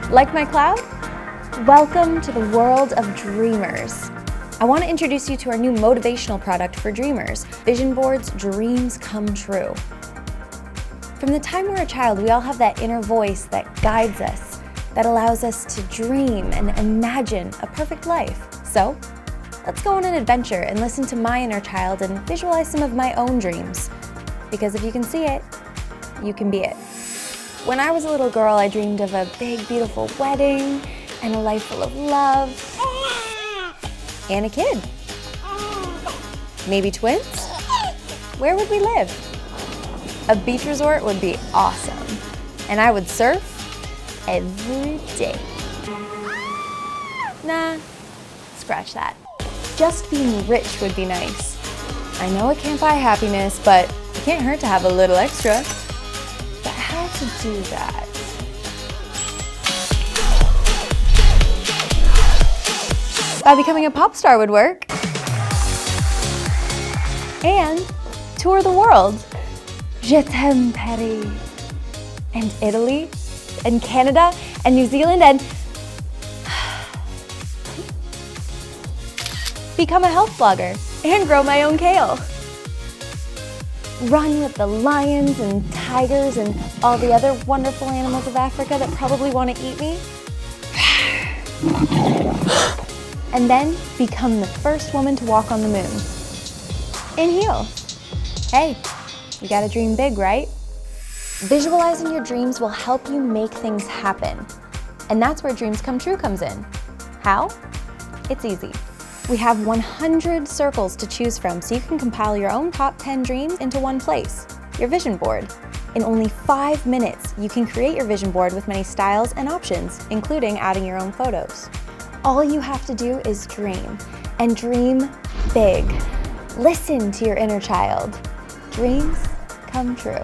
Like my cloud? Welcome to the world of dreamers. I want to introduce you to our new motivational product for dreamers, Vision Board's Dreams Come True. From the time we're a child, we all have that inner voice that guides us, that allows us to dream and imagine a perfect life. So, let's go on an adventure and listen to my inner child and visualize some of my own dreams. Because if you can see it, you can be it. When I was a little girl, I dreamed of a big, beautiful wedding and a life full of love and a kid. Maybe twins? Where would we live? A beach resort would be awesome. And I would surf every day. Nah, scratch that. Just being rich would be nice. I know it can't buy happiness, but it can't hurt to have a little extra. But how to do that? By becoming a pop star would work. And tour the world. Je t'aime Paris. And Italy. And Canada. And New Zealand. And become a health blogger. And grow my own kale. Run with the lions and tigers and all the other wonderful animals of Africa that probably want to eat me. And then become the first woman to walk on the moon. In heels. Hey, you gotta dream big, right? Visualizing your dreams will help you make things happen. And that's where Dreams Come True comes in. How? It's easy. We have 100 circles to choose from, so you can compile your own top 10 dreams into one place, your vision board. In only 5 minutes, you can create your vision board with many styles and options, including adding your own photos. All you have to do is dream, and dream big. Listen to your inner child. Dreams come true.